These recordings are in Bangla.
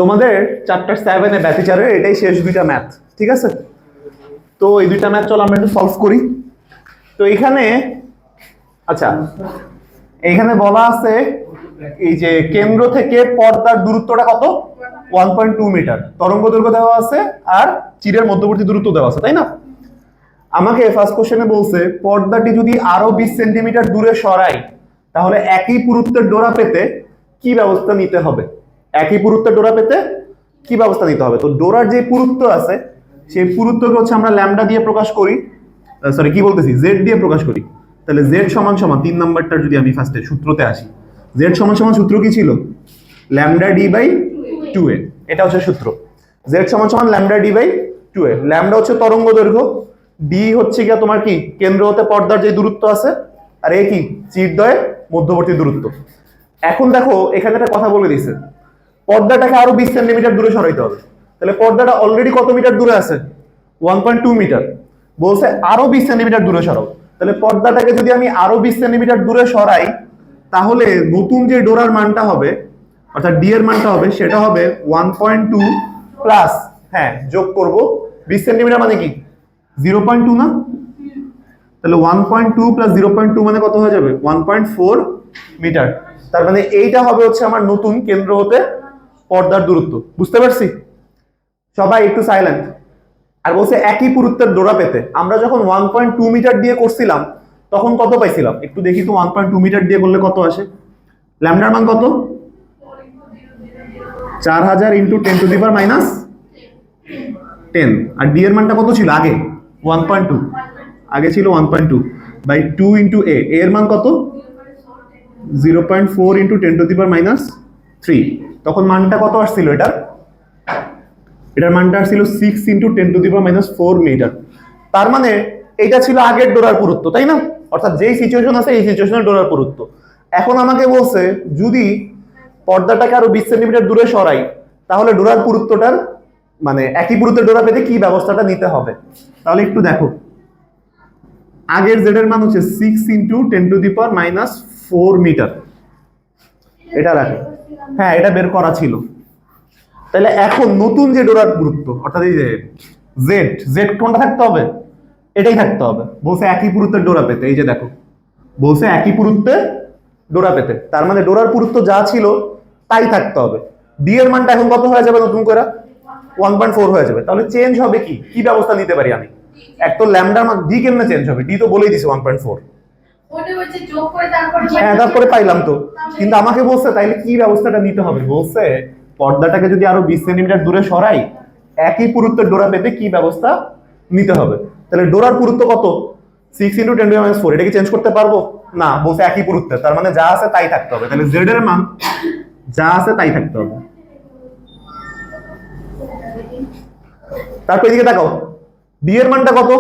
তোমাদের চ্যাপ্টার 7 এ ব্যতিচারের এটাই শেষ দুইটা ম্যাথ, ঠিক আছে? তো এই দুইটা ম্যাথ চলো আমরা একটু সলভ করি। তো এখানে আচ্ছা, এইখানে বলা আছে এই যে কেন্দ্র থেকে পর্দার দূরত্বটা কত, 1.2 মিটার তরঙ্গ দৈর্ঘ্য দেওয়া আছে আর চিরের মধ্যবর্তী দূরত্ব দেওয়া আছে, তাই না? আমাকে ফার্স্ট কোশ্চেনে বলছে পর্দাটি যদি আরো 20 সেন্টিমিটার দূরে সরাই তাহলে একই পুরুত্বের ডোরা পেতে কি ব্যবস্থা নিতে হবে। একই পুরুত্বের ডোরা পেতে কি ব্যবস্থা নিতে হবে? তো ডোরার যে পুরুত্ব আছে সেই পুরুত্বকে হচ্ছে আমরা ল্যামডা দিয়ে প্রকাশ করি, সরি কি বলতেছি, জেড দিয়ে প্রকাশ করি। তাহলে জেড সমান সমান 3 নাম্বারটা যদি আমি ফার্স্টে সূত্রতে আসি, জেড সমান সমান সূত্র কি ছিল? ল্যামডা ডি বাই 2a, এটা হচ্ছে সূত্র। জেড সমান সমান lambda D by 2a। Lambda হচ্ছে তরঙ্গ দৈর্ঘ্য, ডি হচ্ছে গিয়া তোমার কি কেন্দ্র হতে পর্দার যে দূরত্ব আছে, আর এ কি চিরদ্বয়ের মধ্যবর্তী দূরত্ব। এখন দেখো এখানে একটা কথা বলে দিছে, পর্দাটাকে আরো 20 সেন্টিমিটার দূরে সরাইতে হবে। তাহলে পর্দাটা অলরেডি কত মিটার দূরে আছে? 1.2 মিটার। বলছে আরো 20 সেন্টিমিটার দূরে সরাও। তাহলে পর্দাটাকে যদি আমি আরো 20 সেন্টিমিটার দূরে সরাই তাহলে নতুন যে ডোরার মানটা হবে অর্থাৎ ডি এর মানটা হবে সেটা হবে 1.2 প্লাস, হ্যাঁ যোগ করব 20 সেন্টিমিটার মানে কি 0.2 না? তাহলে 1.2 প্লাস 0.2 মানে কত হয়ে যাবে? 1.4 মিটার। তার মানে এইটা হবে হচ্ছে আমার নতুন কেন্দ্র হতে পর্দার দূরত্ব। বুঝতে পারছি? সবাই একটু সাইলেন্ট। আর বলছে একই পুরুত্বের ডোরা পেতে, আমরা যখন 1.2 মিটার দিয়ে করছিলাম তখন কত পাইছিলাম? একটু দেখি তো 1.2 মিটার দিয়ে করলে কত আসে। ল্যামডার মান কত? 4000 into 10 to the power minus 10। আর ডি এর মানটা কত ছিল আগে? 1.2, আগে ছিল 1.2 বাই 2 ইন্টু এ এর মান কত? 0.4 into 10 to the power minus 3। তখন মানটা কত আসছিল? এটার মানটা আসছিল 6 into 10 to the power minus 4 metre. তার মানে এটা ছিল আগের ডোরার পুরুত্ব, তাই না? অর্থাৎ যেই সিচুয়েশন আছে এই সিচুয়েশনের ডোরার পুরুত্ব। এখন আমাকে বলছে যদি পর্দাটাকে আরো 20 সেন্টিমিটার দূরে সরাই তাহলে ডোরার পুরুত্বটার মানে একই পুরুত্বের ডোরা পেতে কি ব্যবস্থাটা নিতে হবে। তাহলে একটু দেখো, আগের জেড এর মান হচ্ছে 6 into 10 to the power minus 4 metre, এটা রাখে, হ্যাঁ এটা বের করা ছিল। তাহলে এখন নতুন যে ডোরার পুরুত্ব অর্থাৎ এই যে জেড, জেড কোনটা থাকতে হবে? এটাই থাকতে হবে। বলছে একই পুরুত্বের ডোরা পেতে, এই যে দেখো বলছে একই পুরুত্বে ডোরা পেতে, তার মানে ডোরার পুরুত্ব যা ছিল তাই থাকতে হবে। ডি এর মানটা এখন কত হয়ে যাবে নতুন করে? 1.4 হয়ে যাবে। তাহলে চেঞ্জ হবে কি, কি ব্যবস্থা নিতে পারি আমি? এক তো ল্যামডার মান, ডি কেমনে চেঞ্জ হবে? ডি তো বলেই দিছে 1.4, হ্যাঁ তারপরে পাইলাম তো। কিন্তু আমাকে বলছে তাইলে কি ব্যবস্থাটা নিতে হবে। বলছে পর্দাটাকে যদি আরো 20 সেন্টিমিটার দূরে সরাই একই পুরুত্বের ডোরা পেতে কি ব্যবস্থা নিতে হবে। তাহলে ডোরার পুরুত্ব কত? 6 ইন্টু 10 টু দি মাইনাস 4। এটা কি চেঞ্জ করতে পারবো না? বলছে একই পুরুত্বের, তার মানে যা আছে তাই থাকতে হবে। তাহলে জেড এর মান যা আছে তাই থাকতে হবে। তারপর এদিকে তাকাও, ডি এর মানটা কত?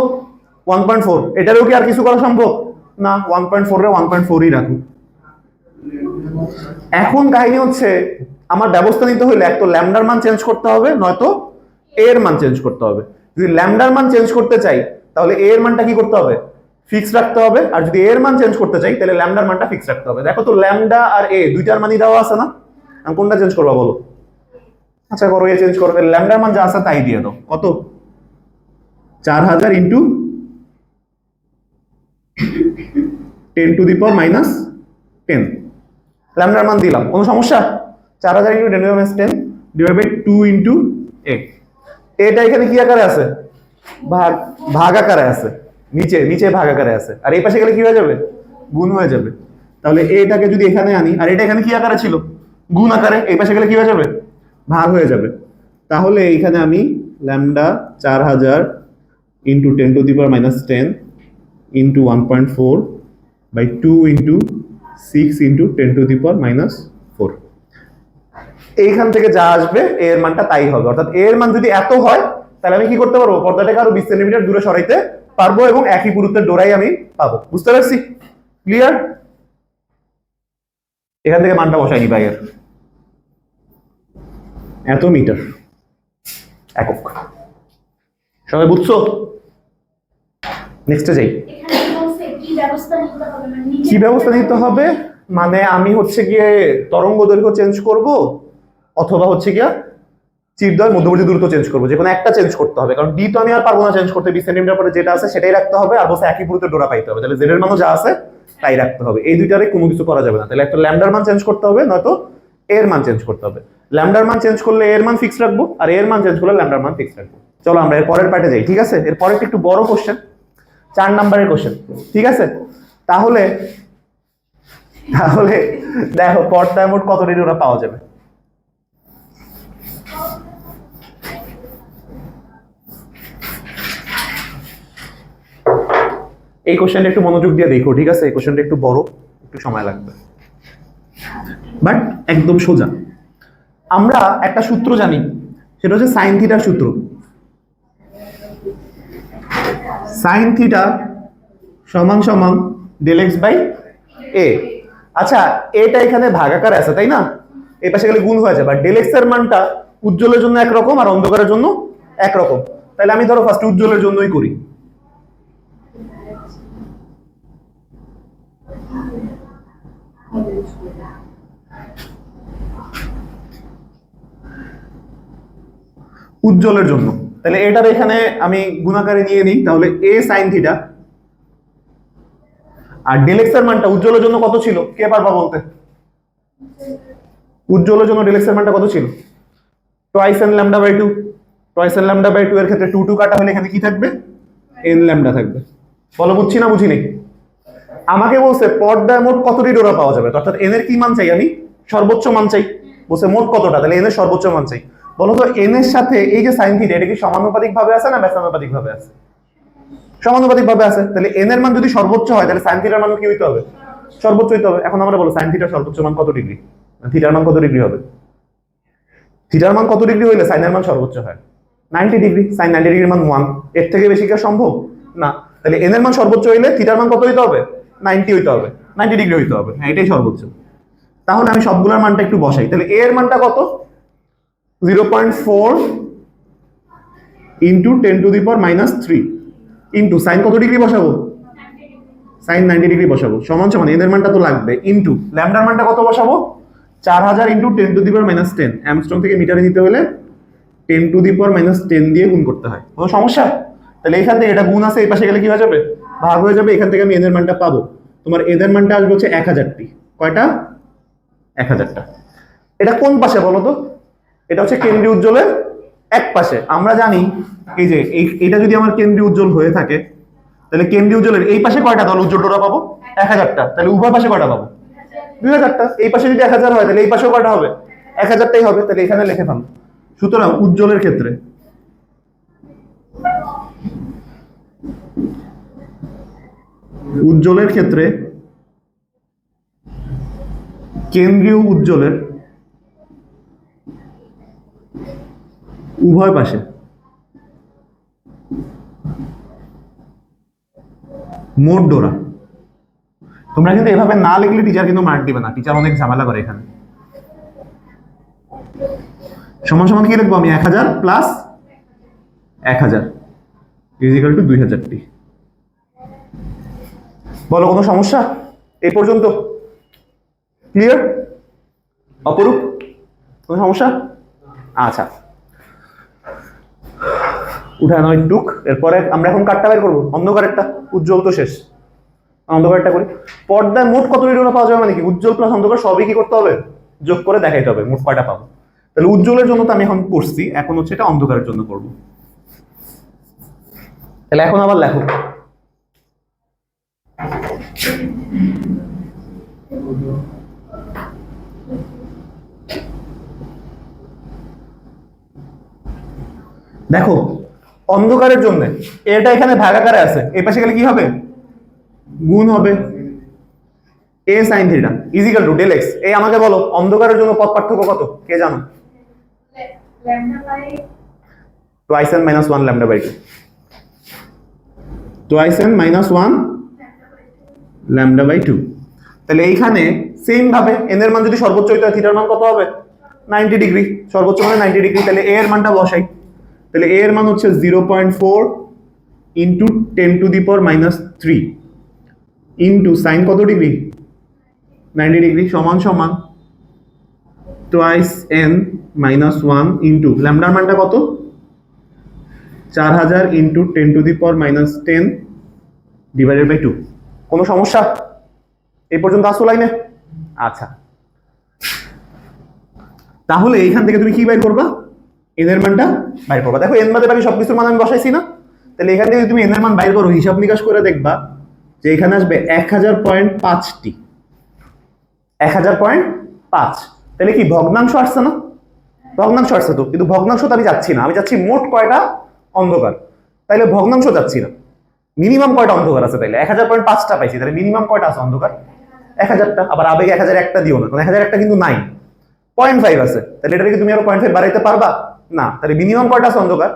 1.4। এটারও কি আর কিছু করা সম্ভব না? 1.4 রে 1.4ই রাখো। এখন কাহিনী হচ্ছে আমার ব্যবস্থা নিতে হলে এক তো ল্যামডার মান চেঞ্জ করতে হবে, নয়তো এ এর মান চেঞ্জ করতে হবে। যদি ল্যামডার মান চেঞ্জ করতে চাই তাহলে এ এর মানটা কি করতে হবে? ফিক্স রাখতে হবে। আর যদি এ এর মান চেঞ্জ করতে চাই তাহলে ল্যামডার মানটা ফিক্স রাখতে হবে। দেখো তো ল্যামডা আর এ দুইটার মানই দেওয়া আছে না? আমি কোনটা চেঞ্জ করবা বলো? আচ্ছা করো এ চেঞ্জ করো। ল্যামডার মান যা আছে তাই দিয়ে দাও। কত? 4000 into 10 to the power minus 10। ল্যামডার মান দিলাম, কোনো সমস্যা? 4000 into 10 to the power minus 10 divide by 2 into A. এটা এখানে কি আকারে আছে? ভাগ আকারে আছে, নিচে নিচে ভাগ আকারে আছে। আর এই পাশে গেলে কি হয়ে যাবে? গুণ হয়ে যাবে। তাহলে এটাকে যদি এখানে আনি, আর এটা এখানে কি আকারে ছিল? গুণ আকারে। এই পাশে গেলে কি হয়ে যাবে? ভাগ হয়ে যাবে। তাহলে এখানে আমি lambda 4000 into 10 to the power minus 10 into 1.4 by 2 into 6 into 10 to the power minus 4, এইখান থেকে যা আসবে এর মানটা তাই হবে। অর্থাৎ এর মান যদি এত হয় তাহলে আমি কি করতে পারবো? পর্দাটাকে আরো 20 সেন্টিমিটার দূরে সরাইতে পারবো এবং একই পুরুত্বের ডোরাই আমি পাবো। বুঝতে পারছি? ক্লিয়ার? এখান থেকে মানটা বসাই নি ভাই, এর এত মিটার একক। সবাই বুঝছো? নেক্সটে যাই। কি ব্যবস্থা নিতে হবে মানে আমি হচ্ছে গিয়ে তরঙ্গ দৈর্ঘ্য চেঞ্জ করব অথবা হচ্ছে গিয়া চিরদ্বয়ের মধ্যবর্তী দূরত্ব চেঞ্জ করবো, যে কোনো একটা চেঞ্জ করতে হবে, কারণ ডি তো আমি আর পারবো না চেঞ্জ করতে, 20 সেন্টিমিটার পরে যেটা আছে সেটাই রাখতে হবে, আর বলছে একই পুরুত্বের ডোরা পাইতে হবে, তাহলে জেড এর মানও যা আছে তাই রাখতে হবে, এই দুইটারে কোনো কিছু করা যাবে না, তাহলে একটা ল্যামডার মান চেঞ্জ করতে হবে, নয়তো এর মান চেঞ্জ করতে হবে। ল্যামডার মান চেঞ্জ করলে এর মান ফিক্স রাখবো, আর এর মান চেঞ্জ করলে ল্যামডার মান ফিক্স রাখবো। চলো আমরা এর পরের পার্টে যাই, ঠিক আছে? এর পরে একটু বড় কোশ্চেন, 4 নাম্বারের কোশ্চেন, ঠিক আছে? তাহলে তাহলে দেখো পর্দায় মোট কত ডিগ্রি ওরা পাওয়া যাবে। এই কোশ্চেনটা একটু মনোযোগ দিয়ে দেখো, ঠিক আছে? এই কোশ্চেনটা একটু বড়, একটু সময় লাগবে, বাট একদম সোজা। আমরা একটা সূত্র জানি, সেটা হচ্ছে সাইন থিটার সূত্র। সাইন থিটা সমান সমান ডেল এক্স বাই এ। আচ্ছা, এটা এখানে ভাগাকার আছে তাই না, এই পাশে গেলে গুণ হয়ে যাবে, আর ডেল এক্স এর মানটা উজ্জ্বলের জন্য একরকম আর অন্ধকারের জন্য একরকম। তাহলে আমি ধরো ফার্স্ট উজ্জ্বলের জন্যই করি। উজ্জ্বলের জন্য তাহলে এটার এখানে আমি গুণাকারে নিয়ে নিই, তাহলে এ সাইন থিটা, আর ডেল এক্স এর মানটা উজ্জ্বলের জন্য কত ছিল, কে পারবা বলতে? উজ্জ্বলের জন্য ডেল এক্স এর মানটা কত ছিল? Twice n lambda by 2। Twice n lambda by 2 এর ক্ষেত্রে 2 2 কাটা হলে এখানে কি থাকবে? এন ল্যামডা থাকবে। বলো বুঝছি না বুঝি নেই? আমাকে বলছে পর্দায় মোট কতটি ডোরা পাওয়া যাবে, অর্থাৎ এন এর কি মান চাই আমি? সর্বোচ্চ মান চাই। বলছে মোট কতটা, তাহলে এন এর সর্বোচ্চ মান চাই। বলো তো এন এর সাথে এই যে সাইন থিটা, এটা কি সমানুপাতিক ভাবে আছে না ব্যস্তানুপাতিক ভাবে আছে? সমানুপাতিক ভাবে আছে। তাহলে এন এর মান যদি সর্বোচ্চ হয়, তাহলে সাইন থিটার মান কি হইতে হবে? সর্বোচ্চ হইতে হবে। এখন আমরা বলো সাইন থিটার সর্বোচ্চ মান কত ডিগ্রি, থিটার মান কত ডিগ্রি হবে? থিটার মান কত ডিগ্রি হইলে সাইনের মান সর্বোচ্চ হয়? 90 ডিগ্রি। সাইন 90 ডিগ্রির মান 1, এর থেকে বেশি কি সম্ভব না? তাহলে এন এর মান সর্বোচ্চ হইলে থিটার মান কত হইতে হবে? 90 হইতে হবে, 90 ডিগ্রি হইতে হবে। হ্যাঁ, এটাই সর্বোচ্চ। তাহলে আমি সবগুলোর মানটা একটু বসাই। তাহলে এ এর মানটা কত? 0.4 into 10 to the power -3 into sign কত ডিগ্রি বসাবো? সাইন 90 ডিগ্রি বসাবো, সমান সমান এন এর মানটা তো লাগবে, ইন্টু ল্যামডার মানটা কত বসাবো? 4000 into 10 to the power -10। Armstrong থেকে মিটারে নিতে হলে 10 টু দি পাওয়ার -10 দিয়ে গুণ করতে হয়। কোনো সমস্যা? তাহলে এখান থেকে এটা গুণ আছে, এই পাশে গেলে কি হয়ে যাবে? ভাগ হয়ে যাবে। এখান থেকে আমি এন এর মানটা পাবো। তোমার এন এর মানটা আসবে হচ্ছে 1000টি। কয়টা? 1000টা। এটা কোন পাশে বলো তো? এটা হচ্ছে কেন্দ্রীয় উজ্জ্বলের এক পাশে। আমরা জানি এই যে এটা যদি আমার কেন্দ্রীয় উজ্জ্বল হয়ে থাকে, তাহলে কেন্দ্রীয় উজ্জ্বলের এই পাশে কয়টা তাহলে উজ্জ্বল ডোরা পাবো? 1000টা। তাহলে উভয় পাশে কয়টা পাবো? 2000টা। এই পাশে যদি 1000 হয়, তাহলে এই পাশেও কয়টা হবে? 1000টাই হবে। তাহলে এখানে লিখে ফেলো। সুতরাং উজ্জ্বলের ক্ষেত্রে কেন্দ্রীয় উজ্জ্বলের উভয় পাশে মোট ডোরা। তোমরা কিন্তু এভাবে না লিখলে টিচার কিন্তু মার্ক দিবে না, টিচার অনেক ঝামেলা করে এখানে। সমান সমান কি লিখবো আমি? 1000 প্লাস 1000 ইজ ইকুয়াল টু 2000টি। বলো কোনো সমস্যা এই পর্যন্ত? ক্লিয়ার? অপরূপ, কোনো সমস্যা? আচ্ছা, উঠায় নয় টুক। এরপরে আমরা এখন কাটটা বের করবো, অন্ধকারেরটা। উজ্জ্বল তো শেষ, অন্ধকারটা করি। পর্দায় মোট কত ডোরা পাওয়া যাবে মানে কি? উজ্জ্বল প্লাস অন্ধকার সবই কি করতে হবে? যোগ করে দেখাইতে হবে মোট কয়টা পাবো। তাহলে উজ্জ্বলের জন্য তো আমি এখন করছি, এখন হচ্ছে এটা অন্ধকারের জন্য করব। তাহলে এখন আবার লেখো। দেখো অন্ধকারের জন্য এটা এখানে ভাগাকারে আছে, এই পাশে গেলে কি হবে? গুণ হবে। A sine theta is equal to del X. এই আমাকে বলো অন্ধকারের জন্য পথ পার্থক্য কত, কে জানো? Twice n minus 1 lambda by 2। Twice n minus 1 lambda by 2। তাহলে এইখানে সেম ভাবে এন এর মান যদি সর্বোচ্চ হইতে হয়, থিটার মান কত হবে? 90 ডিগ্রি। সর্বোচ্চ মানে 90 ডিগ্রি। তাহলে এ এর মানটা বসাই। তাহলে এ এর মান হচ্ছে 0.4 into 10 to the power -3 into sign কত ডিগ্রি? 90 ডিগ্রি, সমান সমান টুয়াইস এন মাইনাস 1 ইন্টু ল্যামডার মানটা কত 4000 ইন্টু 10⁻⁻10 ডিভাইডেড বাই 2। কোনো সমস্যা এই পর্যন্ত আসো লাইনে? আচ্ছা, তাহলে এইখান থেকে তুমি কি বাইর করবা এন এর মানটা বাইর করবা। দেখো এন বাদে বাকি সবকিছুর মান আমি বসাইছি না, তাহলে এখান থেকে তুমি এন এর মান বাইর করো, হিসাব নিকাশ করে দেখবা যে এখানে আসবে 1000.5টি, 1000.5। তাহলে কি ভগ্নাংশ আসছে না? ভগ্নাংশ আসছে তো, কিন্তু ভগ্নাংশ তো আমি যাচ্ছি না, আমি যাচ্ছি মোট কয়টা অন্ধকার, তাইলে ভগ্নাংশ যাচ্ছি না। মিনিমাম কয়টা অন্ধকার আছে, তাইলে 1000.5টা পাইছি, তাহলে মিনিমাম কয়টা আছে অন্ধকার 1000টা। আবার আবেগে 1001টা দিও না, কারণ 1001টা কিন্তু নাই, 0.5 আছে, তাহলে এটাকে তুমি আরো 0.5 বাড়াইতে পারবা না, তাহলে মিনিমাম কয়টা আছে অন্ধকার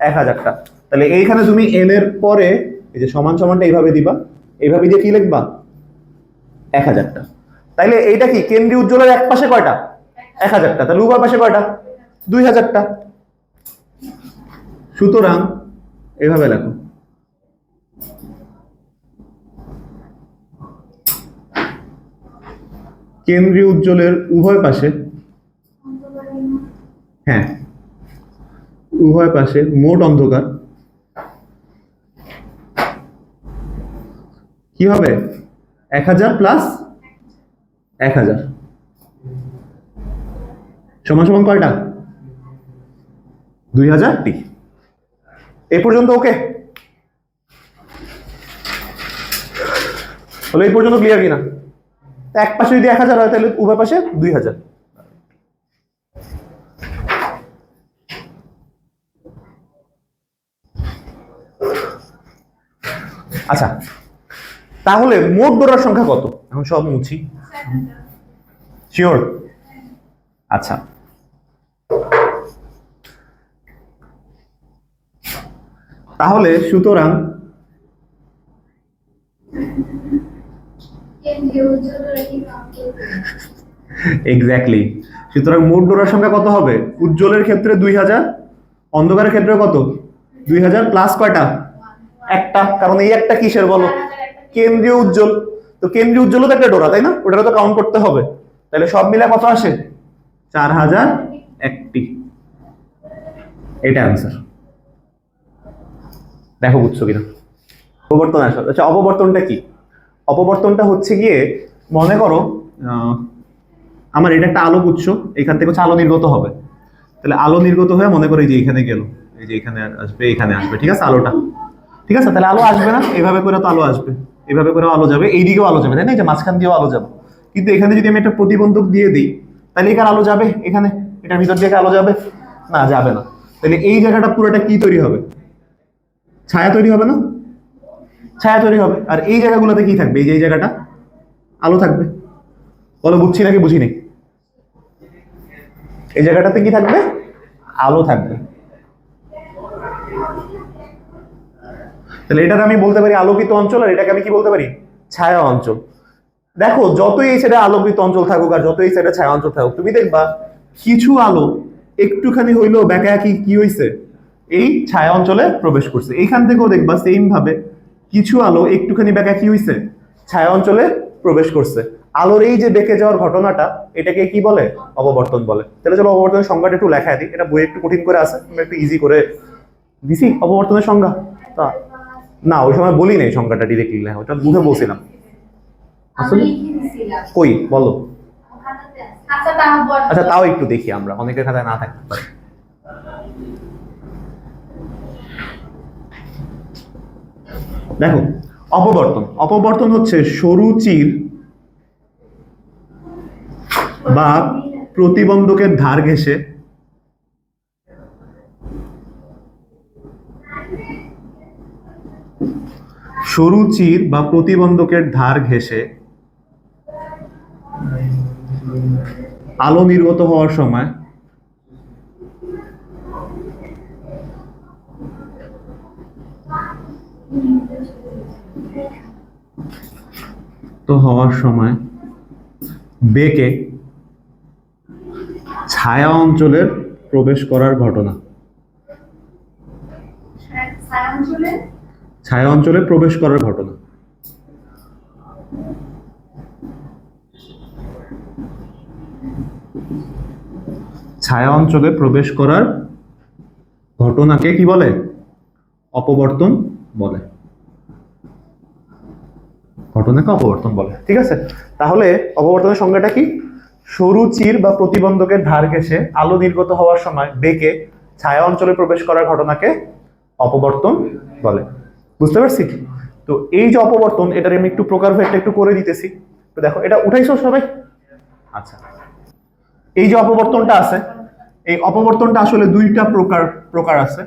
1000টা। তাহলে এইখানে তুমি এন এর পরে এই যে সমান সমানটা এইভাবে দিবা, এইভাবে দিয়ে কি লিখবা 1000টা। তাইলে এইটা কি কেন্দ্রীয় উজ্জ্বলের এক পাশে কয়টা 1000টা, তাহলে উভয় পাশে কয়টা 2000টা। সুতরাং এইভাবে লেখো কেন্দ্রীয় উজ্জ্বলের উভয় পাশে, হ্যাঁ উভয় পাশে মোট অন্ধকার কি হবে 1000 প্লাস 1000 সমান সমান কয়টা 2000টি। এই পর্যন্ত ওকে? তাহলে এই পর্যন্ত ক্লিয়ার কিনা? এক পাশে যদি 1000 হয় তাহলে উভয় পাশে 2000। আচ্ছা, তাহলে মোট ডোরার সংখ্যা কত? এখন সব মুছি, শিওর? আচ্ছা, তাহলে সুতরাং এক্স্যাক্টলি, সুতরাং মোট ডোরার সংখ্যা কত হবে? উজ্জ্বলের ক্ষেত্রে 2000, অন্ধকারের ক্ষেত্রে কত 2000 প্লাস কয়টা একটা, কারণ এই একটা কিসের বলো কেন্দ্রীয় উজ্জ্বল, তো কেন্দ্রীয় উজ্জ্বলও তো একটা ডোরা তাই না, ওটারও তো কাউন্ট করতে হবে। তাহলে সব মিলে কত আসে 4001টি, এটা অ্যান্সার। দেখো বুঝছো কিনা? অপবর্তন আসলে, আচ্ছা অপবর্তনটা কি? অপবর্তনটা হচ্ছে গিয়ে মনে করো আমার এটা একটা আলোক উৎস, এখান থেকে হচ্ছে আলো নির্গত হবে, তাহলে আলো নির্গত হয়ে মনে করো এই যে এখানে গেল, এই যে এখানে আসবে, এখানে আসবে, ঠিক আছে আলোটা, ঠিক আছে, তাহলে আলো আসবে না, এইভাবে করে তো আলো আসবে, এইভাবে করে আলো যাবে, এইদিকেও আলো যাবে তাই না, এই যে মাঝখান দিয়েও আলো যাবে। কিন্তু এখানে যদি আমি একটা প্রতিবন্ধক দিয়ে দিই তাহলে এখানে আলো যাবে, এখানে এটার ভিতর দিয়ে আলো যাবে না, যাবে না। তাহলে এই জায়গাটা পুরোটা কি তৈরি হবে? ছায়া তৈরি হবে না? ছায়া তৈরি হবে। আর এই জায়গাগুলোতে কি থাকবে? এই যে এই জায়গাটা আলো থাকবে। বলো বুঝছি নাকি বুঝিনি? এই জায়গাটাতে কি থাকবে? আলো থাকবে। তাহলে এটাকে আমি বলতে পারি আলোকিত অঞ্চল, আর এটাকে আমি কি বলতে পারি? ছায়া অঞ্চল। দেখো যতই এই সাইডে আলোকিত অঞ্চল থাকুক আর যতই এই সাইডে ছায়া অঞ্চল থাকুক, তুমি দেখবা কিছু আলো একটুখানি হইলেও ব্যাকা কি হইছে, এই ছায়া অঞ্চলে প্রবেশ করছে। এইখান থেকেও দেখবা সেম ভাবে কিছু আলো একটুখানি ব্যাকা কি হইছে, ছায়া অঞ্চলে প্রবেশ করছে। আলোর এই যে বেঁকে যাওয়ার ঘটনাটা, এটাকে কি বলে? অপবর্তন বলে। তাহলে চলো অপবর্তনের সংজ্ঞাটা একটু লেখা দিই, এটা বইয়ে একটু কঠিন করে আছে, আমরা একটু ইজি করে দিছি অপবর্তনের সংজ্ঞা। তা না ওই সময় বলি নাই সংজ্ঞাটা ডিরেক্টলি লেখা, ওটা মুখে বলছিলাম। আসলে কই বলো? আচ্ছা তাও একটু দেখি, আমরা অনেকের খাতায় না থাকতে পারে। দেখো অপবর্তন, অপবর্তন হচ্ছে সরু চির বা প্রতিবন্ধকের ধার ঘেঁষে সরু চির বা প্রতিবন্ধকের ধার ঘেঁষে আলো নির্গত হওয়ার সময় বেঁকে ছায়া অঞ্চলের প্রবেশ করার ঘটনা। ছায়া অঞ্চলে প্রবেশ করার ঘটনা। ছায়া অঞ্চলে প্রবেশ করার ঘটনাকে কি বলে? অপবর্তন বলে। ঘটনাকে অপবর্তন বলে। ঠিক আছে, তাহলে অপবর্তনের সংজ্ঞাটা কি? সরু চির বা প্রতিবন্ধকের ধার ঘেঁষে আলো নির্গত হওয়ার সময় বেগে ছায়া অঞ্চলে প্রবেশ করার ঘটনাকে অপবর্তন বলে। বুঝতে পারছি? তো এই যে অপবর্তন, এটার আমি একটু প্রকারভেদটা একটু করে দিতেছি। তো দেখো, এটা উঠাইছো সবাই? আচ্ছা, এই যে অপবর্তনটা আছে, এই অপবর্তনটা আসলে দুইটা প্রকার আছে।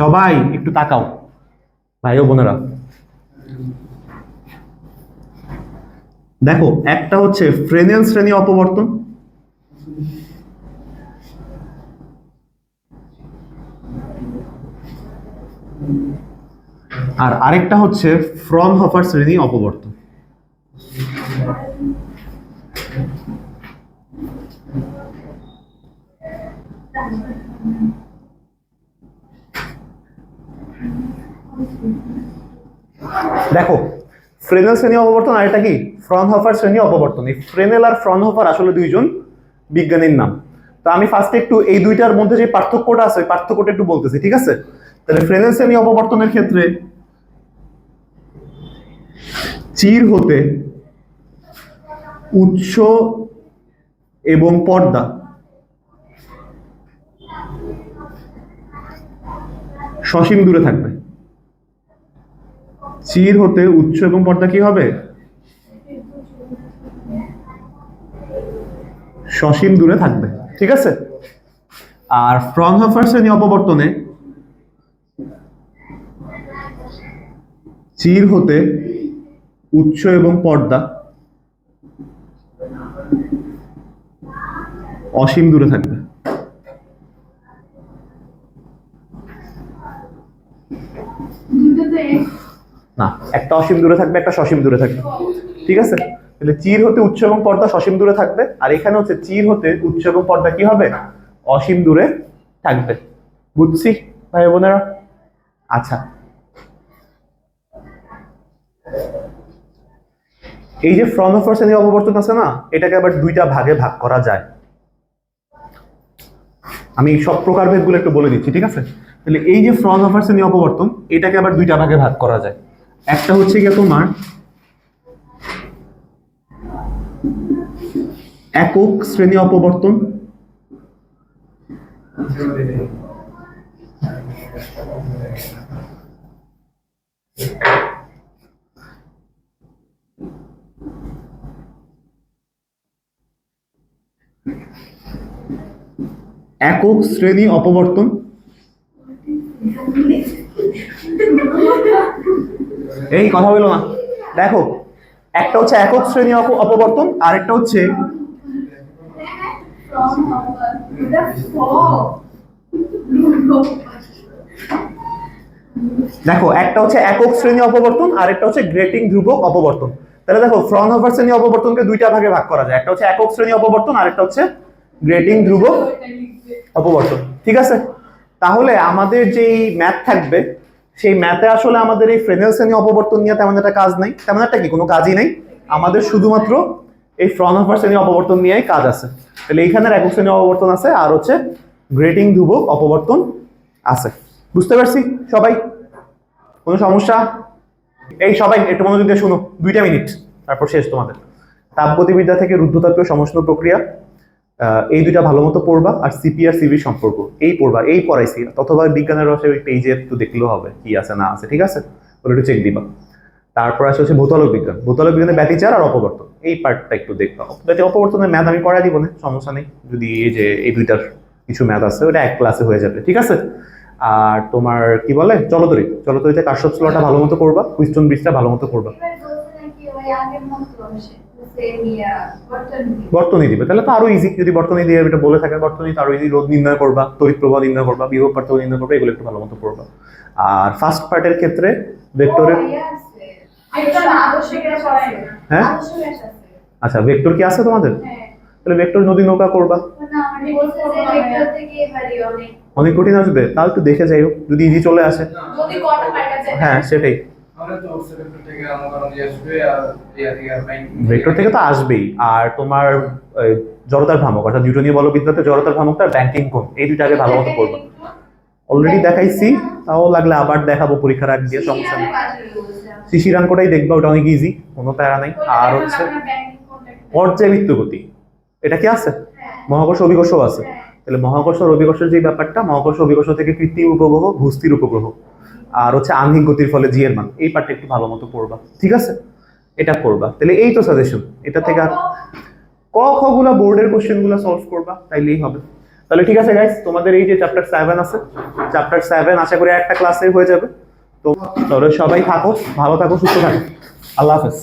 সবাই একটু তাকাও ভাই ও বোনেরা। দেখো, একটা হচ্ছে ফ্রেনেল শ্রেণী অপবর্তন, আর আরেকটা হচ্ছে ফ্রনহফার শ্রেণী অপবর্তন। দেখো, ফ্রেনেল শ্রেণী অপবর্তন আর এটা কি ফ্রনহফার শ্রেণী অপবর্তন। এই ফ্রেনেল আর ফ্রনহফার আসলে দুইজন বিজ্ঞানীর নাম। তো আমি ফার্স্টে একটু এই দুইটার মধ্যে যে পার্থক্যটা আছে পার্থক্যটা একটু বলতেছি, ঠিক আছে? তাহলে ফ্রেনেল শ্রেণী অপবর্তনের ক্ষেত্রে চির হতে উৎস এবং পর্দা সসীম দূরে থাকবে। চির হতে উৎস এবং পর্দা কি হবে? সসীম দূরে থাকবে। ঠিক আছে, আর ফ্রনহফার শ্রেণী অপবর্তনে চির হতে উৎস এবং পর্দা অসীম দূরে থাকবে। না, একটা অসীম দূরে থাকবে, একটা সসীম দূরে থাকবে। ঠিক আছে, তাহলে চির হতে উৎস এবং পর্দা সসীম দূরে থাকবে, আর এখানে হচ্ছে চির হতে উৎস এবং পর্দা কি হবে? অসীম দূরে থাকবে। বুঝছি ভাই বোনেরা? আচ্ছা, এই যে ফ্রনহফার শ্রেণী অপবর্তন আছে না, এটাকে আবার দুইটা ভাগে ভাগ করা যায়। আমি সব প্রকারভেদগুলো একটু বলে দিচ্ছি, ঠিক আছে? তাহলে এই যে ফ্রনহফার শ্রেণী অপবর্তন, এটাকে আবার দুইটা ভাগে ভাগ করা যায়। একটা হচ্ছে গিয়ে তোমার একক শ্রেণী অপবর্তন, একক শ্রেণী অপবর্তন, এই কথা বলো না। দেখো, একটা হচ্ছে একক শ্রেণী অপবর্তন, আর একটা হচ্ছে দেখো, একটা হচ্ছে একক শ্রেণী অপবর্তন আর একটা হচ্ছে গ্রেটিং ধ্রুবক অপবর্তন। তাহলে দেখো, ফ্রনহফার শ্রেণী অপবর্তনকে দুইটা ভাগে ভাগ করা যায়, একটা হচ্ছে একক শ্রেণী অপবর্তন আর একটা হচ্ছে গ্রেটিং ধ্রুবক অপবর্তন। ঠিক আছে, তাহলে আমাদের যেই ম্যাথ থাকবে সেই ম্যাথে আসলে আমাদের এই ফ্রেনেল শ্রেণী অপবর্তন নিয়ে তেমন একটা কাজ নাই। তেমন একটা কি, কোনো কাজই নাই আমাদের, শুধুমাত্র এই ফ্রনহফার শ্রেণী অপবর্তন নিয়েই কাজ আছে। তাহলে এইখানের একক শ্রেণী অপবর্তন আছে আর হচ্ছে গ্রেটিং ধ্রুবক অপবর্তন আছে। বুঝতে পারছি সবাই? কোনো সমস্যা? এই সবাই একটু মনোযোগ দিয়ে শুনো, 2টা মিনিট, তারপর শেষ তোমাদের। তাপগতিবিদ্যা থেকে রুদ্ধতাপীয় সমষ্ণ প্রক্রিয়া, এই দুইটা ভালো মতো পড়বা, আর সিপি আর সিভি সম্পর্ক এই পড়বা, এই পড়াইছি। অথবা বিজ্ঞানের রসে ওই পেজে একটু দেখলেও হবে কি আছে না আছে, ঠিক আছে? ওটা একটু চেক দিবা। তারপর আসলে হচ্ছে ভূতলক বিজ্ঞান, ভূতলক বিজ্ঞানের ব্যতিচার আর অপবর্তন, এই পার্টটা একটু দেখবা। অপবর্তনের ম্যাথ আমি করাই দিব না, সমস্যা নেই। যদি এই যে এই দুইটার কিছু ম্যাথ আছে ওটা এক ক্লাসে হয়ে যাবে, ঠিক আছে? আর তোমার কি বলে জলতরিৎ, জলতরিতে কার্শফস লটা ভালো মতো করবা, হুইস্টন ব্রিজটা ভালো মতো করবা। বর্তনী দিবে, তাহলে তো আরো ইজি। যদি বর্তনী দিয়ে এটা বলে থাকে, বর্তনী তো আরো ইজি। রোধ নির্ণয় করবা, তড়িৎ প্রবাহ নির্ণয় করবা, বিভব পার্থক্য নির্ণয় করবা, এগুলো একটু ভালো মতো পড়বা। আর ফার্স্ট পার্টের ক্ষেত্রে ভেক্টরের, হ্যাঁ আচ্ছা, ভেক্টর কি আছে তোমাদের? তাহলে ভেক্টর নদী নৌকা করবা। অনেক কঠিন আসবে, তাও একটু দেখে যাইও, যদি ইজি চলে আসে। হ্যাঁ সেটাই, ভেক্টর থেকে তো আসবেই। আর তোমার জড়তার ভ্রামক, অর্থাৎ নিউটনীয় বলবিদ্যাতে জড়তার ভ্রামকটা ব্যাংকিং কোণ, এই দুইটা আগে ভালো মতো পড়বা। অলরেডি দেখাইছি, তাও লাগলে আবার দেখাবো পরীক্ষার আগ দিয়ে, সমস্যা নেই। শিশিরাঙ্কটাই দেখবা, ওটা অনেক ইজি, কোনো প্যারা নাই। আর হচ্ছে পর্যাবৃত্ত গতি, এটা কি আছে? মহাকর্ষ অভিকর্ষ আছে। তাহলে মহাকর্ষ আর অভিকর্ষের যে ব্যাপারটা, মহাকর্ষ অভিকর্ষ থেকে কৃত্রিম উপগ্রহ, ভূস্থির উপগ্রহ, আর হচ্ছে আহ্নিক গতির ফলে জি এর মান, এই পার্টটা একটু ভালো মতো পড়বা, ঠিক আছে? এটা পড়বা। তাহলে এই তো সাজেশন, এটা থেকে আর ক খ গুলা বোর্ডের কোশ্চেন গুলা সলভ করবা, তাইলেই হবে। তাহলে ঠিক আছে গাইস, তোমাদের এই যে চ্যাপ্টার 7 আছে, চ্যাপ্টার 7 আশা করি একটা ক্লাসে হয়ে যাবে। তো তাহলে সবাই থাকো, ভালো থাকো, সুস্থ থাকো, আল্লাহ হাফেজ।